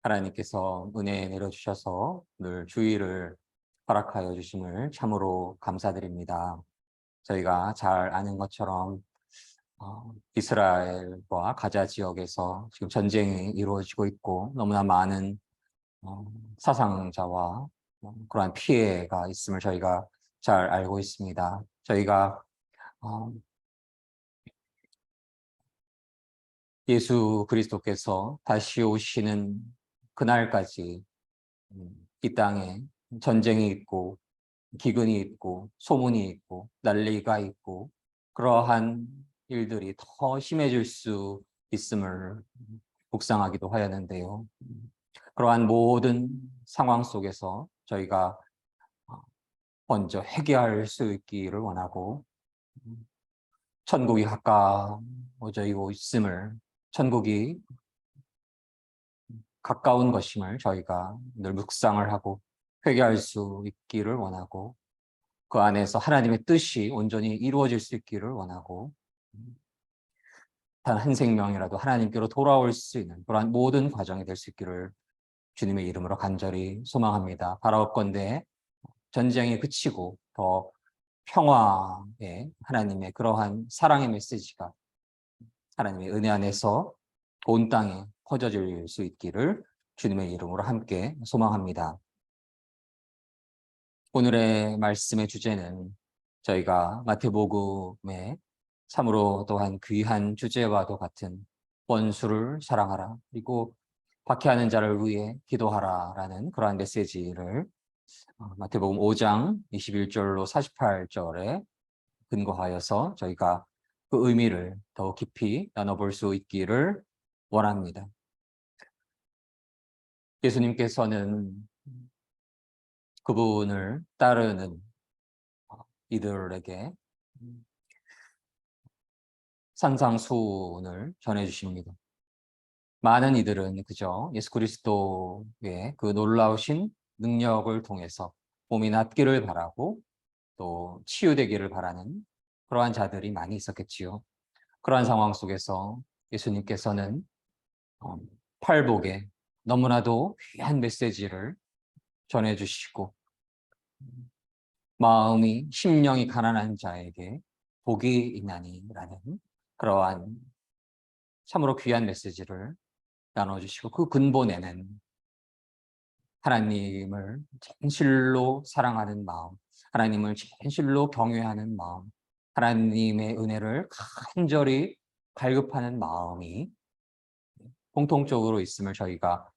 하나님께서 은혜 내려주셔서 늘 주의를 허락하여 주심을 참으로 감사드립니다. 저희가 잘 아는 것처럼 이스라엘과 가자 지역에서 지금 전쟁이 이루어지고 있고 너무나 많은 어, 사상자와 그러한 피해가 있음을 저희가 잘 알고 있습니다. 저희가 어, 예수 그리스도께서 다시 오시는 그날까지 이 땅에 전쟁이 있고 기근이 있고 소문이 있고 난리가 있고 그러한 일들이 더 심해질 수 있음을 묵상하기도 하였는데요. 그러한 모든 상황 속에서 저희가 먼저 회개할 수 있기를 원하고 천국이 가까워져 있음을 천국이 가까운 것임을 저희가 늘 묵상을 하고 회개할 수 있기를 원하고 그 안에서 하나님의 뜻이 온전히 이루어질 수 있기를 원하고 단 한 생명이라도 하나님께로 돌아올 수 있는 그러한 모든 과정이 될 수 있기를 주님의 이름으로 간절히 소망합니다. 바라옵건대 전쟁이 그치고 더 평화의 하나님의 그러한 사랑의 메시지가 하나님의 은혜 안에서 온 땅에 퍼져질 수 있기를 주님의 이름으로 함께 소망합니다. 오늘의 말씀의 주제는 저희가 마태복음의 참으로 또한 귀한 주제와도 같은 원수를 사랑하라 그리고 박해하는 자를 위해 기도하라라는 그러한 메시지를 마태복음 5장 21절로 48절에 근거하여서 저희가 그 의미를 더 깊이 나눠볼 수 있기를 원합니다. 예수님께서는 그분을 따르는 이들에게 산상수훈을 전해주십니다. 많은 이들은 그저 예수 그리스도의 그 놀라우신 능력을 통해서 몸이 낫기를 바라고 또 치유되기를 바라는 그러한 자들이 많이 있었겠지요. 그러한 상황 속에서 예수님께서는 팔복에 너무나도 귀한 메시지를 전해주시고 마음이 심령이 가난한 자에게 복이 있나니라는 그러한 참으로 귀한 메시지를 나눠주시고 그 근본에는 하나님을 진실로 사랑하는 마음, 하나님을 진실로 경외하는 마음, 하나님의 은혜를 간절히 갈급하는 마음이 공통적으로 있음을 저희가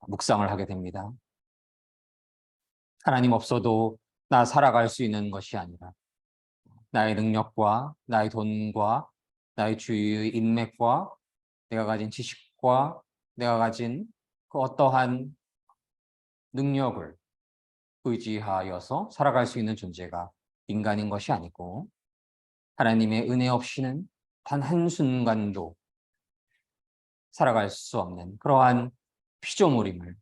묵상을 하게 됩니다. 하나님 없어도 나 살아갈 수 있는 것이 아니라 나의 능력과 나의 돈과 나의 주위의 인맥과 내가 가진 지식과 내가 가진 그 어떠한 능력을 의지하여서 살아갈 수 있는 존재가 인간인 것이 아니고 하나님의 은혜 없이는 단 한순간도 살아갈 수 없는 그러한 피조물임을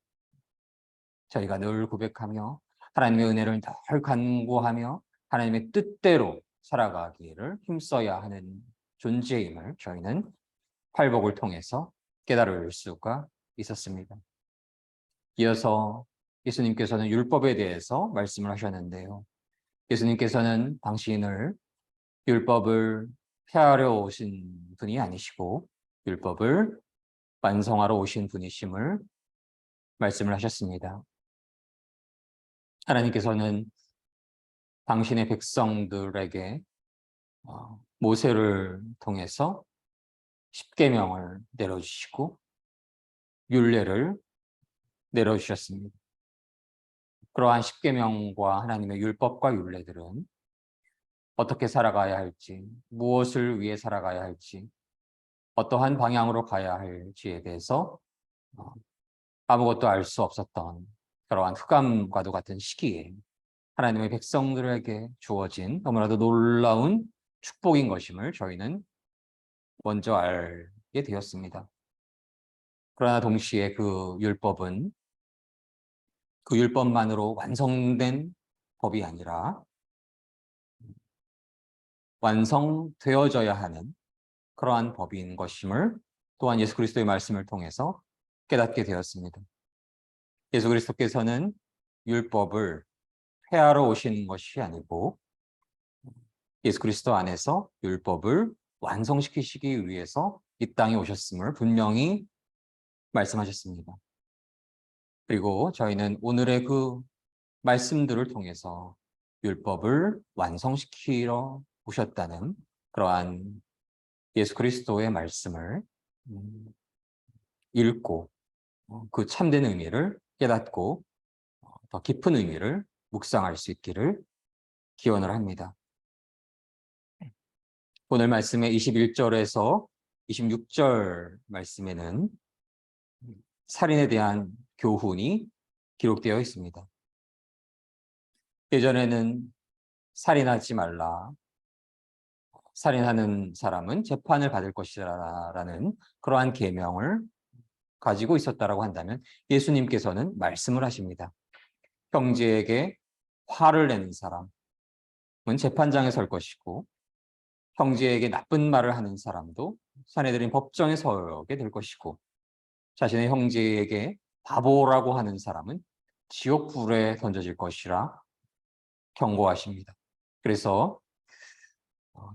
저희가 늘 고백하며 하나님의 은혜를 늘 간구하며 하나님의 뜻대로 살아가기를 힘써야 하는 존재임을 저희는 팔복을 통해서 깨달을 수가 있었습니다. 이어서 예수님께서는 율법에 대해서 말씀을 하셨는데요. 예수님께서는 당신을 율법을 폐하려 오신 분이 아니시고 율법을 완성하러 오신 분이심을 말씀을 하셨습니다. 하나님께서는 당신의 백성들에게 모세를 통해서 십계명을 내려주시고 율례를 내려주셨습니다. 그러한 십계명과 하나님의 율법과 율례들은 어떻게 살아가야 할지, 무엇을 위해 살아가야 할지, 어떠한 방향으로 가야 할지에 대해서 아무것도 알 수 없었던 그러한 흑암과도 같은 시기에 하나님의 백성들에게 주어진 너무나도 놀라운 축복인 것임을 저희는 먼저 알게 되었습니다. 그러나 동시에 그 율법은 그 율법만으로 완성된 법이 아니라 완성되어져야 하는 그러한 법인 것임을 또한 예수 그리스도의 말씀을 통해서 깨닫게 되었습니다. 예수 그리스도께서는 율법을 폐하러 오신 것이 아니고 예수 그리스도 안에서 율법을 완성시키시기 위해서 이 땅에 오셨음을 분명히 말씀하셨습니다. 그리고 저희는 오늘의 그 말씀들을 통해서 율법을 완성시키러 오셨다는 그러한 예수 그리스도의 말씀을 읽고 그 참된 의미를 깨닫고 더 깊은 의미를 묵상할 수 있기를 기원을 합니다. 오늘 말씀의 21절에서 26절 말씀에는 살인에 대한 교훈이 기록되어 있습니다. 예전에는 살인하지 말라, 살인하는 사람은 재판을 받을 것이라는 그러한 계명을 가지고 있었다라고 한다면 예수님께서는 말씀을 하십니다. 형제에게 화를 내는 사람은 재판장에 설 것이고 형제에게 나쁜 말을 하는 사람도 사내들인 법정에 서게 될 것이고 자신의 형제에게 바보라고 하는 사람은 지옥불에 던져질 것이라 경고하십니다. 그래서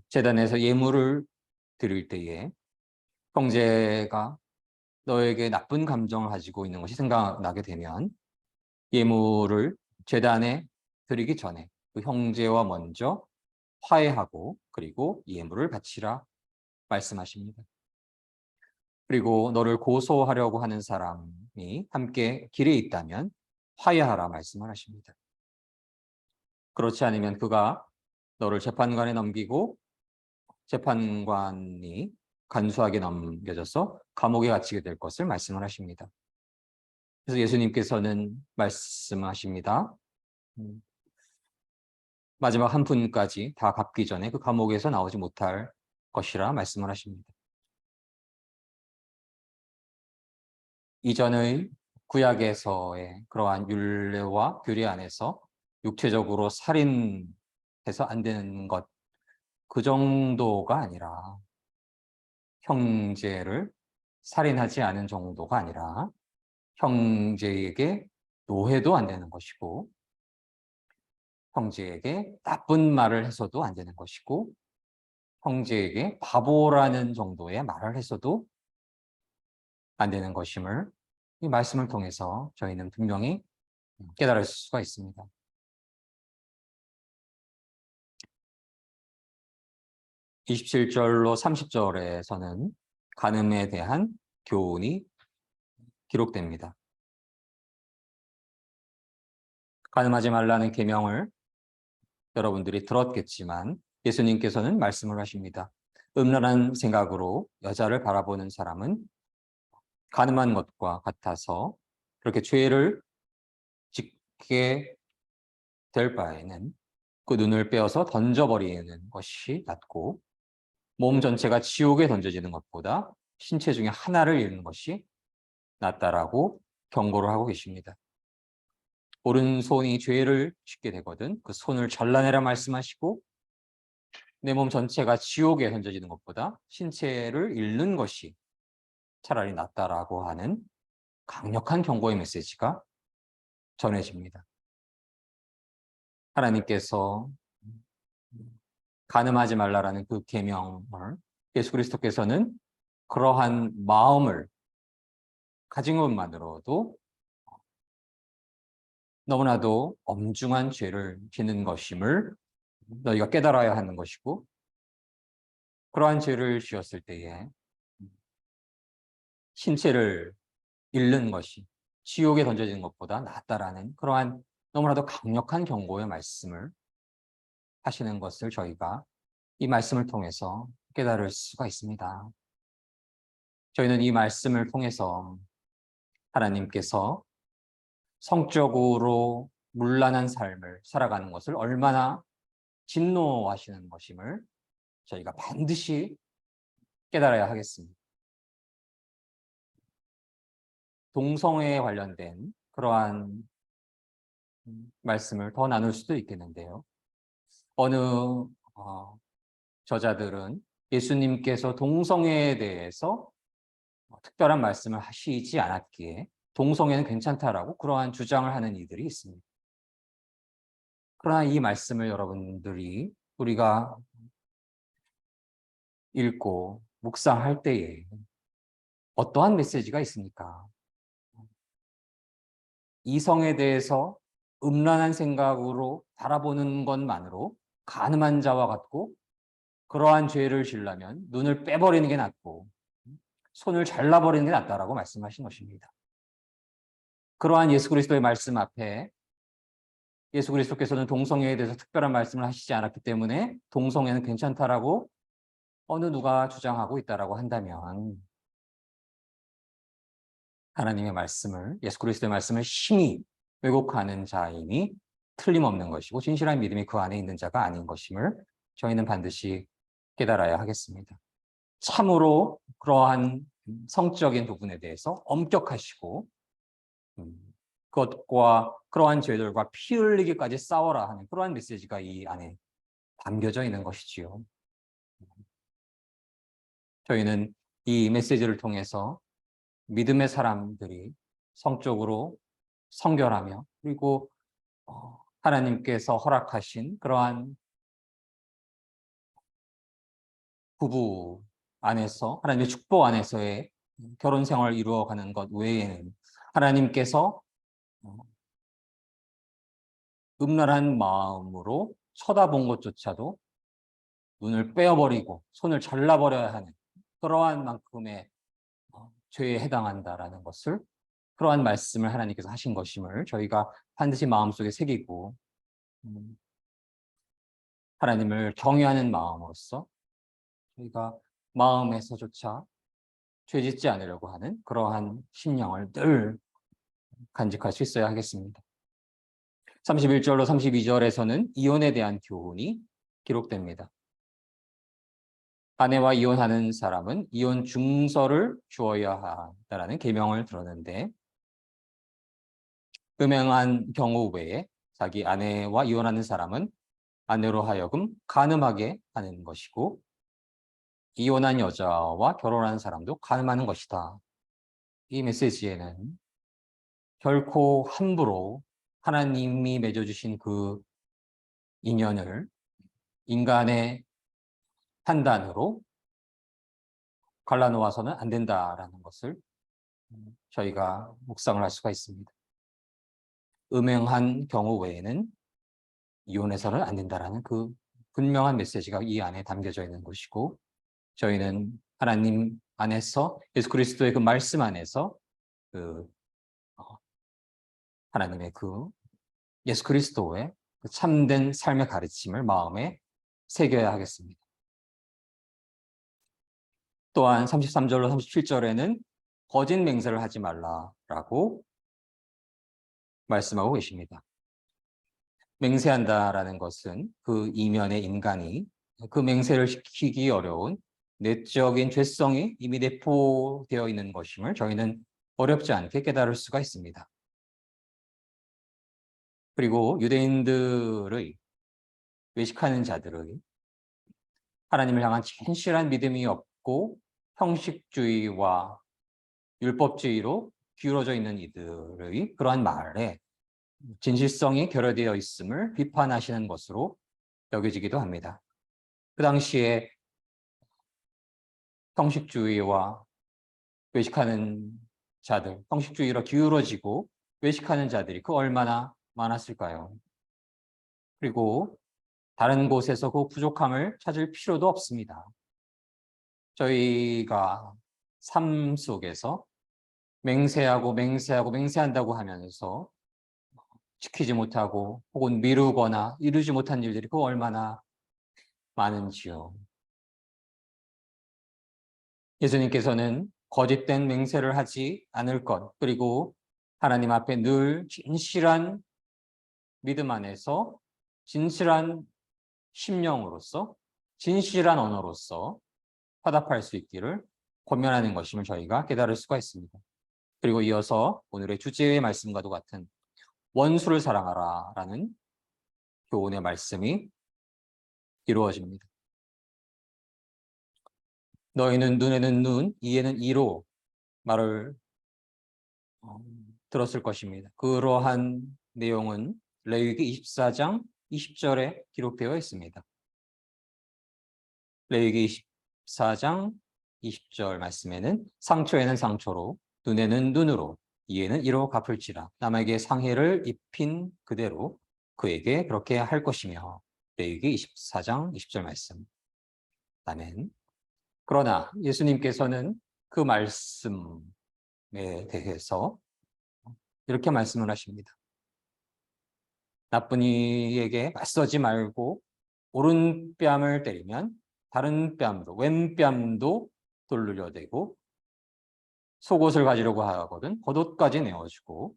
제단에서 예물을 드릴 때에 형제가 너에게 나쁜 감정을 가지고 있는 것이 생각나게 되면 예물을 제단에 드리기 전에 그 형제와 먼저 화해하고 그리고 예물을 바치라 말씀하십니다. 그리고 너를 고소하려고 하는 사람이 함께 길에 있다면 화해하라 말씀을 하십니다. 그렇지 않으면 그가 너를 재판관에 넘기고 재판관이 간수하게 넘겨져서 감옥에 갇히게 될 것을 말씀을 하십니다. 그래서 예수님께서는 말씀하십니다. 마지막 한 분까지 다 갚기 전에 그 감옥에서 나오지 못할 것이라 말씀을 하십니다. 이전의 구약에서의 그러한 율례와 규례 안에서 육체적으로 살인해서 안 되는 것, 그 정도가 아니라 형제를 살인하지 않은 정도가 아니라 형제에게 노해도 안 되는 것이고 형제에게 나쁜 말을 해서도 안 되는 것이고 형제에게 바보라는 정도의 말을 해서도 안 되는 것임을 이 말씀을 통해서 저희는 분명히 깨달을 수가 있습니다. (27절로) (30절에서는) 간음에 대한 교훈이 기록됩니다. 간음하지 말라는 계명을 여러분들이 들었겠지만 예수님께서는 말씀을 하십니다. 음란한 생각으로 여자를 바라보는 사람은 간음한 것과 같아서 그렇게 죄를 짓게 될 바에는 그 눈을 빼어서 던져버리는 것이 낫고 몸 전체가 지옥에 던져지는 것보다 신체 중에 하나를 잃는 것이 낫다라고 경고를 하고 계십니다. 오른손이 죄를 짓게 되거든 그 손을 잘라내라 말씀하시고 내 몸 전체가 지옥에 던져지는 것보다 신체를 잃는 것이 차라리 낫다라고 하는 강력한 경고의 메시지가 전해집니다. 하나님께서 간음하지 말라라는 그 계명을 예수 그리스도께서는 그러한 마음을 가진 것만으로도 너무나도 엄중한 죄를 짓는 것임을 너희가 깨달아야 하는 것이고 그러한 죄를 지었을 때에 신체를 잃는 것이 지옥에 던져지는 것보다 낫다라는 그러한 너무나도 강력한 경고의 말씀을 하시는 것을 저희가 이 말씀을 통해서 깨달을 수가 있습니다. 저희는 이 말씀을 통해서 하나님께서 성적으로 문란한 삶을 살아가는 것을 얼마나 진노하시는 것임을 저희가 반드시 깨달아야 하겠습니다. 동성애에 관련된 그러한 말씀을 더 나눌 수도 있겠는데요. 어느 저자들은 예수님께서 동성애에 대해서 특별한 말씀을 하시지 않았기에 동성애는 괜찮다라고 그러한 주장을 하는 이들이 있습니다. 그러나 이 말씀을 여러분들이 우리가 읽고 묵상할 때에 어떠한 메시지가 있습니까? 이성에 대해서 음란한 생각으로 바라보는 것만으로 간음한 자와 같고 그러한 죄를 지으려면 눈을 빼버리는 게 낫고 손을 잘라버리는 게 낫다라고 말씀하신 것입니다. 그러한 예수 그리스도의 말씀 앞에 예수 그리스도께서는 동성애에 대해서 특별한 말씀을 하시지 않았기 때문에 동성애는 괜찮다라고 어느 누가 주장하고 있다라고 한다면 하나님의 말씀을 예수 그리스도의 말씀을 심히 왜곡하는 자임이 틀림없는 것이고 진실한 믿음이 그 안에 있는 자가 아닌 것임을 저희는 반드시 깨달아야 하겠습니다. 참으로 그러한 성적인 부분에 대해서 엄격하시고 그것과 그러한 죄들과 피 흘리기까지 싸워라 하는 그러한 메시지가 이 안에 담겨져 있는 것이지요. 저희는 이 메시지를 통해서 믿음의 사람들이 성적으로 성결하며 그리고 하나님께서 허락하신 그러한 부부 안에서 하나님의 축복 안에서의 결혼 생활을 이루어가는 것 외에는 하나님께서 음란한 마음으로 쳐다본 것조차도 눈을 빼어버리고 손을 잘라버려야 하는 그러한 만큼의 죄에 해당한다라는 것을 그러한 말씀을 하나님께서 하신 것임을 저희가 반드시 마음속에 새기고 하나님을 경외하는 마음으로써 저희가 마음에서조차 죄짓지 않으려고 하는 그러한 심령을 늘 간직할 수 있어야 하겠습니다. 31절로 32절에서는 이혼에 대한 교훈이 기록됩니다. 아내와 이혼하는 사람은 이혼 증서를 주어야 한다는 계명을 들었는데 음행한 경우 외에 자기 아내와 이혼하는 사람은 아내로 하여금 간음하게 하는 것이고 이혼한 여자와 결혼한 사람도 간음하는 것이다. 이 메시지에는 결코 함부로 하나님이 맺어주신 그 인연을 인간의 판단으로 갈라놓아서는 안 된다라는 것을 저희가 묵상을 할 수가 있습니다. 음행한 경우 외에는 이혼해서는 안 된다라는 그 분명한 메시지가 이 안에 담겨져 있는 것이고 저희는 하나님 안에서 예수 그리스도의 그 말씀 안에서 그 하나님의 그 예수 그리스도의 그 참된 삶의 가르침을 마음에 새겨야 하겠습니다. 또한 33절로 37절에는 거짓 맹세를 하지 말라라고 말씀하고 계십니다. 맹세한다라는 것은 그 이면의 인간이 그 맹세를 시키기 어려운 내적인 죄성이 이미 내포되어 있는 것임을 저희는 어렵지 않게 깨달을 수가 있습니다. 그리고 유대인들의 외식하는 자들의 하나님을 향한 진실한 믿음이 없고 형식주의와 율법주의로 기울어져 있는 이들의 그러한 말에 진실성이 결여되어 있음을 비판하시는 것으로 여겨지기도 합니다. 그 당시에 형식주의와 외식하는 자들, 형식주의로 기울어지고 외식하는 자들이 그 얼마나 많았을까요? 그리고 다른 곳에서 그 부족함을 찾을 필요도 없습니다. 저희가 삶 속에서 맹세한다고 하면서 지키지 못하고 혹은 미루거나 이루지 못한 일들이 그 얼마나 많은지요. 예수님께서는 거짓된 맹세를 하지 않을 것, 그리고 하나님 앞에 늘 진실한 믿음 안에서 진실한 심령으로서 진실한 언어로서 화답할 수 있기를 권면하는 것임을 저희가 깨달을 수가 있습니다. 그리고 이어서 오늘의 주제의 말씀과도 같은 원수를 사랑하라 라는 교훈의 말씀이 이루어집니다. 너희는 눈에는 눈, 이에는 이로 말을 들었을 것입니다. 그러한 내용은 레위기 24장 20절에 기록되어 있습니다. 레위기 24장 20절 말씀에는 상처에는 상처로, 눈에는 눈으로, 이에는 이로 갚을지라. 남에게 상해를 입힌 그대로 그에게 그렇게 할 것이며. 레위기 24장 20절 말씀. 아멘. 그러나 예수님께서는 그 말씀에 대해서 이렇게 말씀을 하십니다. 나쁜 이에게 맞서지 말고 오른뺨을 때리면 다른 뺨도, 왼뺨도 돌려대고, 속옷을 가지려고 하거든 겉옷까지 내어주고,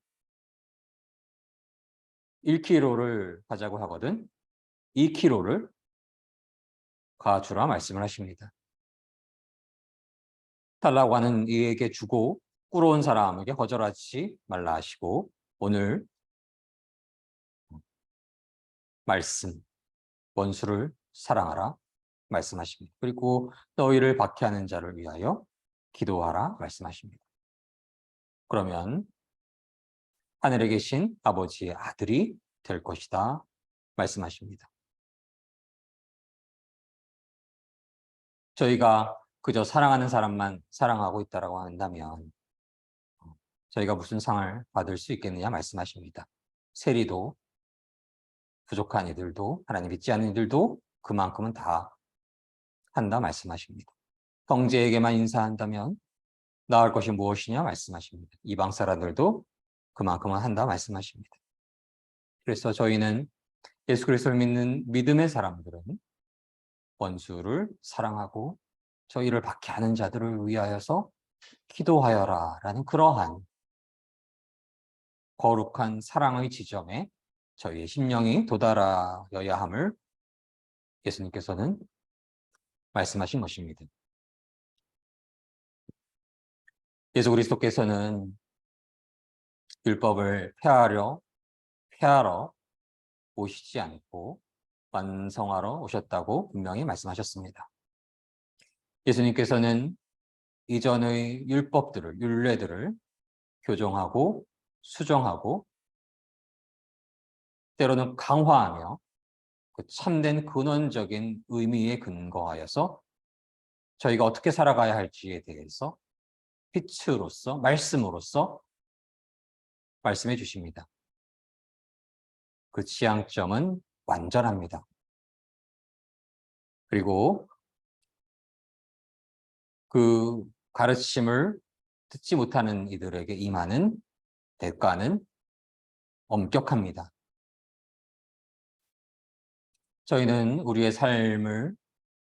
1kg를 가자고 하거든 2kg를 가주라 말씀을 하십니다. 달라고 하는 이에게 주고 꾸러운 사람에게 거절하지 말라 하시고, 오늘 말씀, 원수를 사랑하라 말씀하십니다. 그리고 너희를 박해하는 자를 위하여 기도하라 말씀하십니다. 그러면 하늘에 계신 아버지의 아들이 될 것이다 말씀하십니다. 저희가 그저 사랑하는 사람만 사랑하고 있다고 한다면 저희가 무슨 상을 받을 수 있겠느냐 말씀하십니다. 세리도 부족한 이들도 하나님 믿지 않는 이들도 그만큼은 다 한다 말씀하십니다. 형제에게만 인사한다면 나을 것이 무엇이냐 말씀하십니다. 이방 사람들도 그만큼은 한다 말씀하십니다. 그래서 저희는 예수 그리스도를 믿는 믿음의 사람들은 원수를 사랑하고 저희를 박해하는 자들을 위하여서 기도하여라 라는 그러한 거룩한 사랑의 지점에 저희의 심령이 도달하여야 함을 예수님께서는 말씀하신 것입니다. 예수 그리스도께서는 율법을 폐하러 오시지 않고 완성하러 오셨다고 분명히 말씀하셨습니다. 예수님께서는 이전의 율법들을, 율례들을 교정하고 수정하고 때로는 강화하며 그 참된 근원적인 의미에 근거하여서 저희가 어떻게 살아가야 할지에 대해서 빛으로서, 말씀으로서 말씀해 주십니다. 그 지향점은 완전합니다. 그리고 그 가르침을 듣지 못하는 이들에게 임하는 대가는 엄격합니다. 저희는 우리의 삶을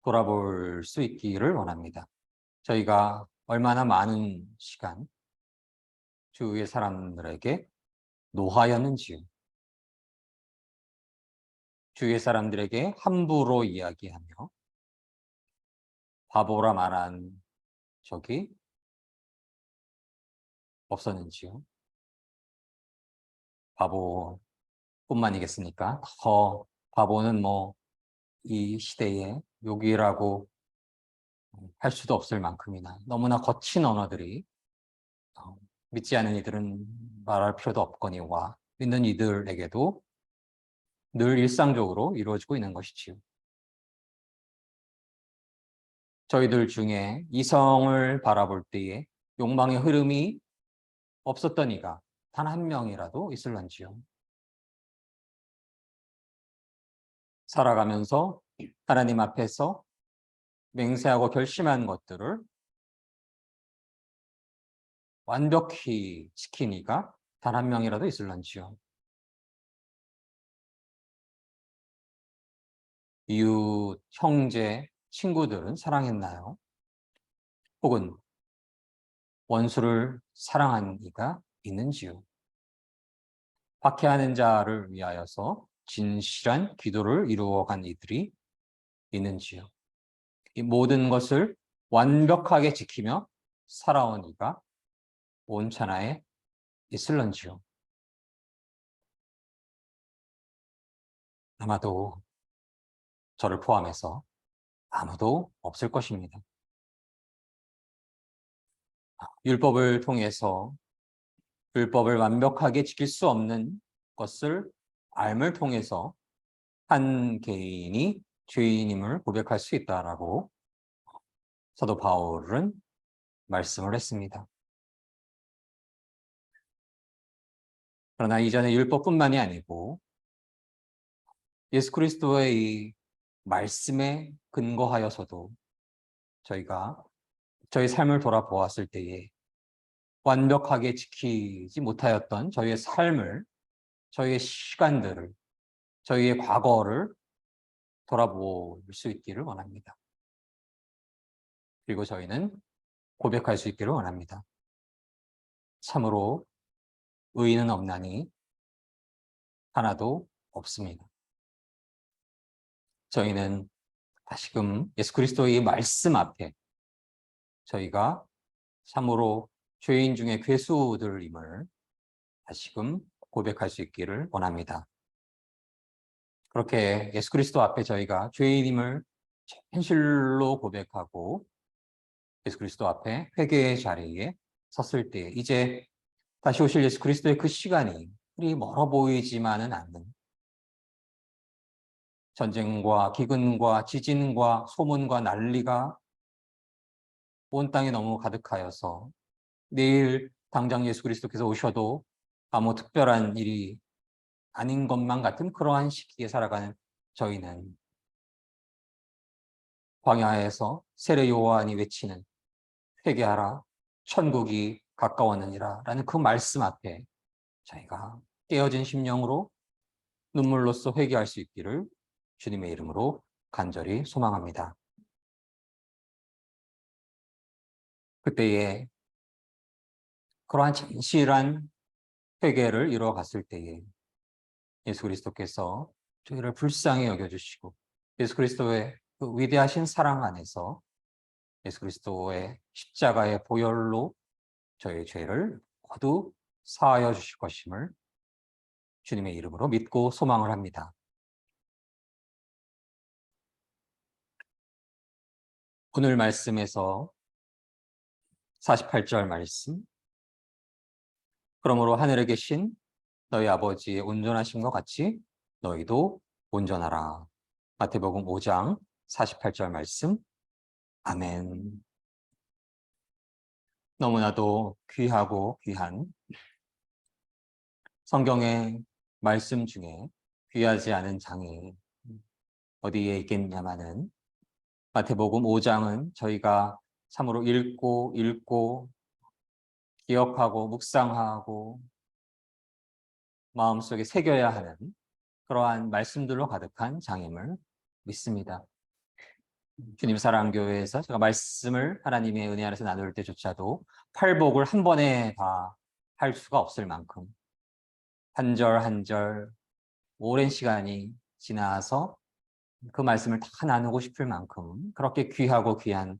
돌아볼 수 있기를 원합니다. 저희가 얼마나 많은 시간 주위의 사람들에게 노하였는지요. 주위의 사람들에게 함부로 이야기하며 바보라 말한 적이 없었는지요. 바보뿐만이겠습니까? 더 바보는 이 시대에 욕이라고 할 수도 없을 만큼이나 너무나 거친 언어들이 믿지 않는 이들은 말할 필요도 없거니와 믿는 이들에게도 늘 일상적으로 이루어지고 있는 것이지요. 저희들 중에 이성을 바라볼 때에 욕망의 흐름이 없었던 이가 단 한 명이라도 있을런지요. 살아가면서 하나님 앞에서 맹세하고 결심한 것들을 완벽히 지킨 이가 단 한 명이라도 있을런지요. 이웃, 형제, 친구들은 사랑했나요? 혹은 원수를 사랑한 이가 있는지요? 박해하는 자를 위하여서 진실한 기도를 이루어간 이들이 있는지요? 이 모든 것을 완벽하게 지키며 살아온 이가 온천하에 있을런지요? 아마도 저를 포함해서 아무도 없을 것입니다. 율법을 통해서 율법을 완벽하게 지킬 수 없는 것을 알을 통해서 한 개인이 죄인임을 고백할 수 있다라고 사도 바울은 말씀을 했습니다. 그러나 이전에 율법뿐만이 아니고 예수 그리스도의 이 말씀에 근거하여서도 저희가 저희 삶을 돌아보았을 때에 완벽하게 지키지 못하였던 저희의 삶을, 저희의 시간들을, 저희의 과거를 돌아볼 수 있기를 원합니다. 그리고 저희는 고백할 수 있기를 원합니다. 참으로 의인은 없나니 하나도 없습니다. 저희는 다시금 예수 그리스도의 말씀 앞에 저희가 참으로 죄인 중에 괴수들임을 다시금 고백할 수 있기를 원합니다. 그렇게 예수 그리스도 앞에 저희가 죄인임을 진실로 고백하고 예수 그리스도 앞에 회개의 자리에 섰을 때 이제 다시 오실 예수 그리스도의 그 시간이 그리 멀어 보이지만은 않는, 전쟁과 기근과 지진과 소문과 난리가 온 땅에 너무 가득하여서 내일 당장 예수 그리스도께서 오셔도 아무 특별한 일이 아닌 것만 같은 그러한 시기에 살아가는 저희는 광야에서 세례 요한이 외치는 회개하라 천국이 가까웠느니라 라는 그 말씀 앞에 저희가 깨어진 심령으로 눈물로써 회개할 수 있기를 주님의 이름으로 간절히 소망합니다. 그때에 그러한 진실한 회개를 이루어갔을 때에 예수 그리스도께서 저희를 불쌍히 여겨주시고 예수 그리스도의 그 위대하신 사랑 안에서 예수 그리스도의 십자가의 보혈로 저희의 죄를 모두 사하여 주실 것임을 주님의 이름으로 믿고 소망을 합니다. 오늘 말씀에서 48절 말씀, 그러므로 하늘에 계신 너희 아버지의 온전하심과 같이 너희도 온전하라. 마태복음 5장 48절 말씀. 아멘. 너무나도 귀하고 귀한 성경의 말씀 중에 귀하지 않은 장이 어디에 있겠냐마는 마태복음 5장은 저희가 참으로 읽고 기억하고 묵상하고 마음속에 새겨야 하는 그러한 말씀들로 가득한 장임을 믿습니다. 주님 사랑교회에서 제가 말씀을 하나님의 은혜 안에서 나눌 때조차도 팔복을 한 번에 다 할 수가 없을 만큼 한 절 한 절 오랜 시간이 지나서 그 말씀을 다 나누고 싶을 만큼 그렇게 귀하고 귀한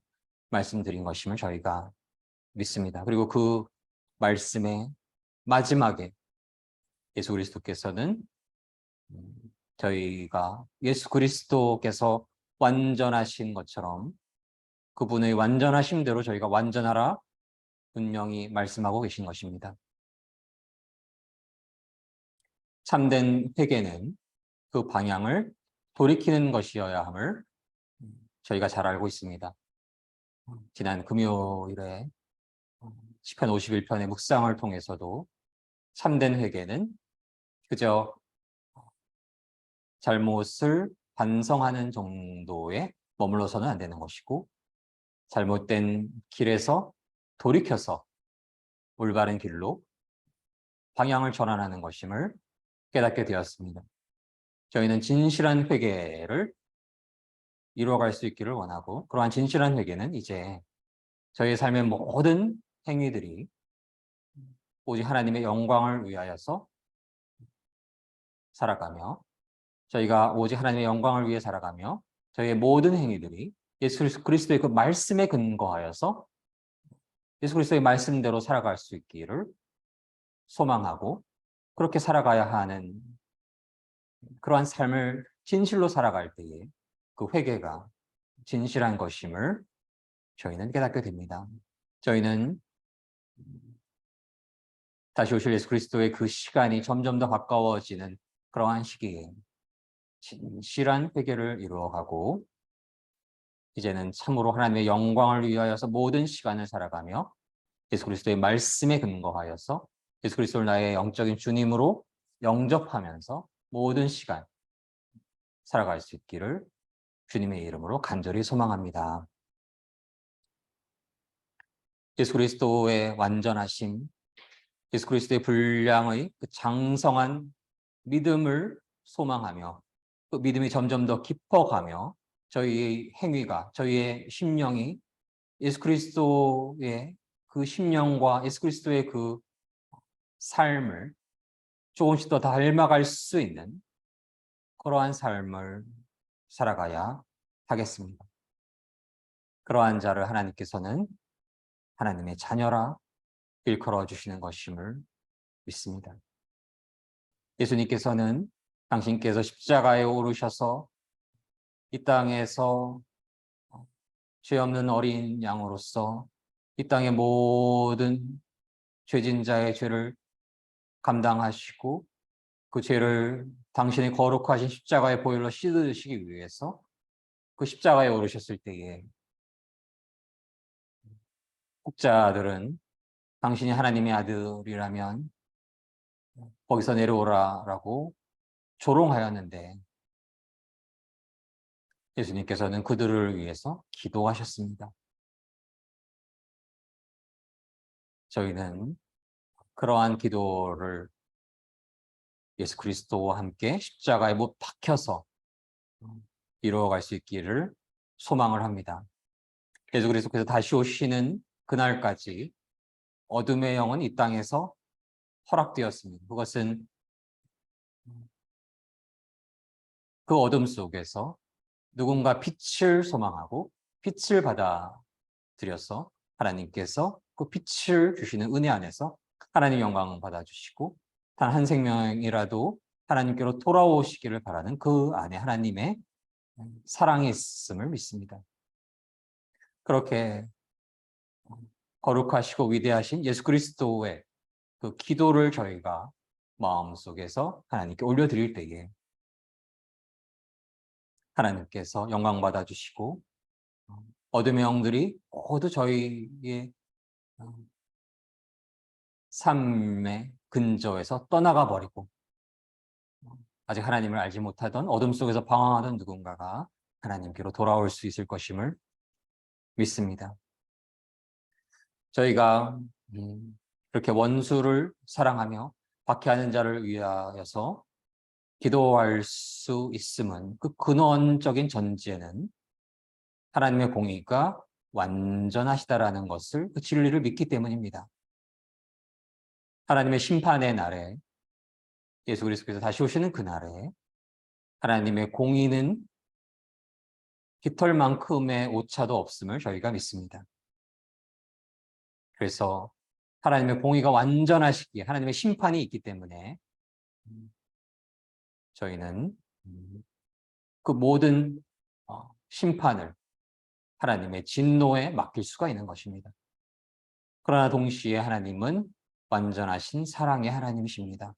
말씀드린 것임을 저희가 믿습니다. 그리고 그 말씀의 마지막에 예수 그리스도께서는 저희가 예수 그리스도께서 완전하신 것처럼 그분의 완전하심대로 저희가 완전하라 분명히 말씀하고 계신 것입니다. 참된 회개는 그 방향을 돌이키는 것이어야 함을 저희가 잘 알고 있습니다. 지난 금요일에 시편 51편의 묵상을 통해서도 참된 회개는 그저 잘못을 반성하는 정도에 머물러서는 안 되는 것이고 잘못된 길에서 돌이켜서 올바른 길로 방향을 전환하는 것임을 깨닫게 되었습니다. 저희는 진실한 회개를 이루어갈 수 있기를 원하고 그러한 진실한 회개는 이제 저희의 삶의 모든 행위들이 오직 하나님의 영광을 위하여서 살아가며 저희가 오직 하나님의 영광을 위해 살아가며 저희의 모든 행위들이 예수 그리스도의 그 말씀에 근거하여서 예수 그리스도의 말씀대로 살아갈 수 있기를 소망하고 그렇게 살아가야 하는 그러한 삶을 진실로 살아갈 때에 그 회개가 진실한 것임을 저희는 깨닫게 됩니다. 저희는 다시 오실 예수 그리스도의 그 시간이 점점 더 가까워지는 그러한 시기에 진실한 회개를 이루어가고 이제는 참으로 하나님의 영광을 위하여서 모든 시간을 살아가며 예수 그리스도의 말씀에 근거하여서 예수 그리스도를 나의 영적인 주님으로 영접하면서 모든 시간 살아갈 수 있기를 주님의 이름으로 간절히 소망합니다. 예수 그리스도의 완전하심, 예수 그리스도의 분량의 그 장성한 믿음을 소망하며 그 믿음이 점점 더 깊어가며 저희의 행위가, 저희의 심령이 예수 그리스도의 그 심령과 예수 그리스도의 그 삶을 조금씩 더 닮아갈 수 있는 그러한 삶을 살아가야 하겠습니다. 그러한 자를 하나님께서는 하나님의 자녀라 일컬어 주시는 것임을 믿습니다. 예수님께서는 당신께서 십자가에 오르셔서 이 땅에서 죄 없는 어린 양으로서 이 땅의 모든 죄진 자의 죄를 감당하시고 그 죄를 당신의 거룩하신 십자가의 보혈로 씻으시기 위해서 그 십자가에 오르셨을 때에 혹자들은 당신이 하나님의 아들이라면 거기서 내려오라라고 조롱하였는데 예수님께서는 그들을 위해서 기도하셨습니다. 저희는 그러한 기도를 예수 그리스도와 함께 십자가에 못 박혀서 이루어갈 수 있기를 소망을 합니다. 예수 그리스도께서 다시 오시는 그날까지 어둠의 영은 이 땅에서 허락되었습니다. 그것은 그 어둠 속에서 누군가 빛을 소망하고 빛을 받아들여서 하나님께서 그 빛을 주시는 은혜 안에서 하나님 영광을 받아주시고 단 한 생명이라도 하나님께로 돌아오시기를 바라는 그 안에 하나님의 사랑이 있음을 믿습니다. 그렇게 거룩하시고 위대하신 예수 그리스도의 그 기도를 저희가 마음속에서 하나님께 올려드릴 때에 하나님께서 영광 받아주시고 어둠의 영들이 모두 저희의 삶의 근저에서 떠나가 버리고 아직 하나님을 알지 못하던 어둠 속에서 방황하던 누군가가 하나님께로 돌아올 수 있을 것임을 믿습니다. 저희가 그렇게 원수를 사랑하며 박해하는 자를 위하여서 기도할 수 있음은 그 근원적인 전제는 하나님의 공의가 완전하시다라는 것을 그 진리를 믿기 때문입니다. 하나님의 심판의 날에 예수 그리스도께서 다시 오시는 그날에 하나님의 공의는 깃털만큼의 오차도 없음을 저희가 믿습니다. 그래서 하나님의 공의가 완전하시기에 하나님의 심판이 있기 때문에 저희는 그 모든 심판을 하나님의 진노에 맡길 수가 있는 것입니다. 그러나 동시에 하나님은 완전하신 사랑의 하나님이십니다.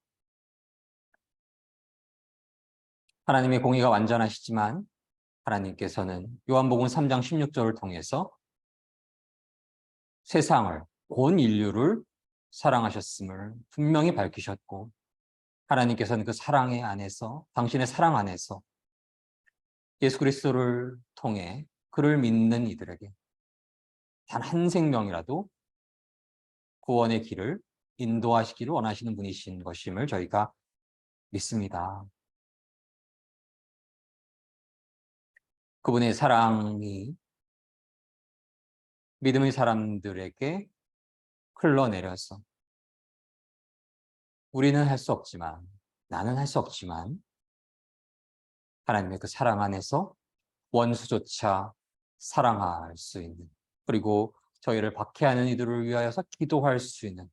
하나님의 공의가 완전하시지만 하나님께서는 요한복음 3장 16절을 통해서 세상을, 온 인류를 사랑하셨음을 분명히 밝히셨고 하나님께서는 그 사랑의 안에서, 당신의 사랑 안에서 예수 그리스도를 통해 그를 믿는 이들에게 단 한 생명이라도 구원의 길을 인도하시기를 원하시는 분이신 것임을 저희가 믿습니다. 그분의 사랑이 믿음의 사람들에게 흘러내려서 우리는 할 수 없지만, 나는 할 수 없지만 하나님의 그 사랑 안에서 원수조차 사랑할 수 있는, 그리고 저희를 박해하는 이들을 위하여서 기도할 수 있는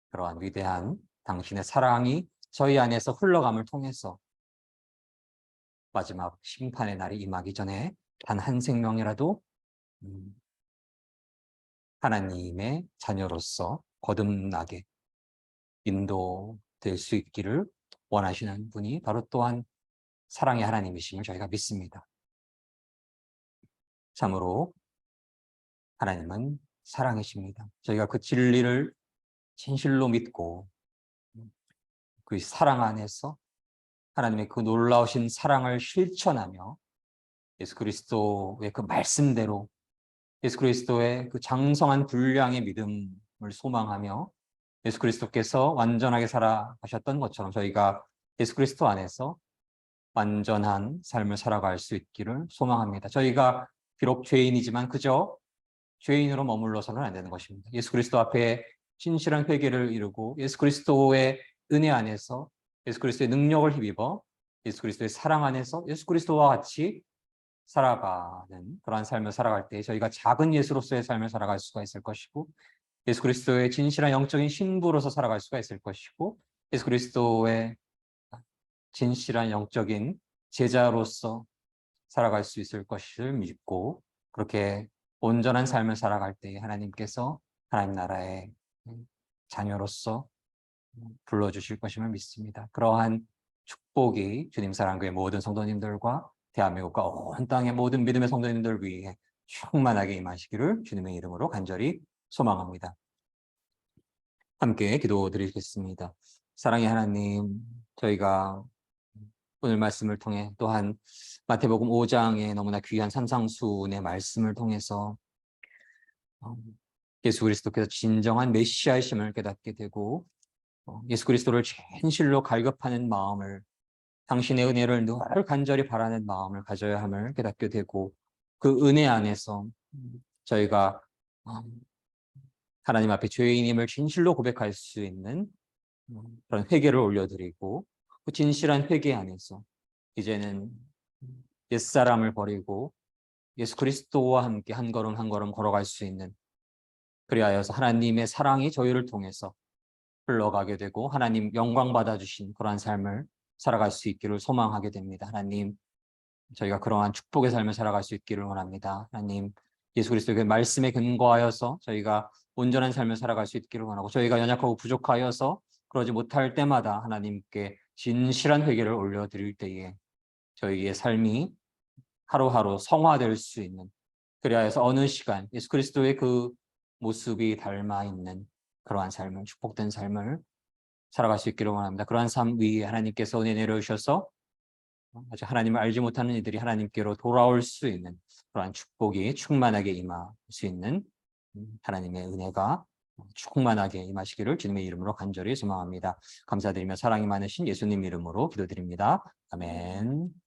그러한 위대한 당신의 사랑이 저희 안에서 흘러감을 통해서 마지막 심판의 날이 임하기 전에 단 한 생명이라도 하나님의 자녀로서 거듭나게 인도될 수 있기를 원하시는 분이 바로 또한 사랑의 하나님이심을 저희가 믿습니다. 참으로 하나님은 사랑이십니다. 저희가 그 진리를 진실로 믿고 그 사랑 안에서 하나님의 그 놀라우신 사랑을 실천하며 예수 그리스도의 그 말씀대로 예수 그리스도의 그 장성한 분량의 믿음을 소망하며 예수 그리스도께서 완전하게 살아가셨던 것처럼 저희가 예수 그리스도 안에서 완전한 삶을 살아갈 수 있기를 소망합니다. 저희가 비록 죄인이지만 그저 죄인으로 머물러서는 안 되는 것입니다. 예수 그리스도 앞에 진실한 회개를 이루고 예수 그리스도의 은혜 안에서 예수 그리스도의 능력을 힘입어 예수 그리스도의 사랑 안에서 예수 그리스도와 같이 살아가는 그러한 삶을 살아갈 때 저희가 작은 예수로서의 삶을 살아갈 수가 있을 것이고 예수 그리스도의 진실한 영적인 신부로서 살아갈 수가 있을 것이고 예수 그리스도의 진실한 영적인 제자로서 살아갈 수 있을 것을 믿고 그렇게 온전한 삶을 살아갈 때 하나님께서 하나님 나라의 자녀로서 불러주실 것임을 믿습니다. 그러한 축복이 주님 사랑교회 모든 성도님들과 대한민국과 온 땅의 모든 믿음의 성도님들 위해 충만하게 임하시기를 주님의 이름으로 간절히 소망합니다. 함께 기도드리겠습니다. 사랑의 하나님, 저희가 오늘 말씀을 통해 또한 마태복음 5장의 너무나 귀한 산상수훈의 말씀을 통해서 예수 그리스도께서 진정한 메시아이심을 깨닫게 되고 예수 그리스도를 진실로 갈급하는 마음을 당신의 은혜를 늘 간절히 바라는 마음을 가져야 함을 깨닫게 되고 그 은혜 안에서 저희가 하나님 앞에 죄인임을 진실로 고백할 수 있는 그런 회개를 올려드리고 그 진실한 회개 안에서 이제는 옛사람을 버리고 예수 그리스도와 함께 한 걸음 한 걸음 걸어갈 수 있는 그리하여서 하나님의 사랑이 저희를 통해서 흘러가게 되고 하나님 영광 받아주신 그러한 삶을 살아갈 수 있기를 소망하게 됩니다. 하나님 저희가 그러한 축복의 삶을 살아갈 수 있기를 원합니다. 하나님 예수 그리스도의 말씀에 근거하여서 저희가 온전한 삶을 살아갈 수 있기를 원하고 저희가 연약하고 부족하여서 그러지 못할 때마다 하나님께 진실한 회개를 올려드릴 때에 저희의 삶이 하루하루 성화될 수 있는 그리하여서 어느 시간 예수 그리스도의 그 모습이 닮아 있는 그러한 삶을 축복된 삶을 살아갈 수 있기를 원합니다. 그러한 삶 위에 하나님께서 은혜 내려주셔서 아직 하나님을 알지 못하는 이들이 하나님께로 돌아올 수 있는 그러한 축복이 충만하게 임할 수 있는 하나님의 은혜가 충만하게 임하시기를 주님의 이름으로 간절히 소망합니다. 감사드리며 사랑이 많으신 예수님 이름으로 기도드립니다. 아멘.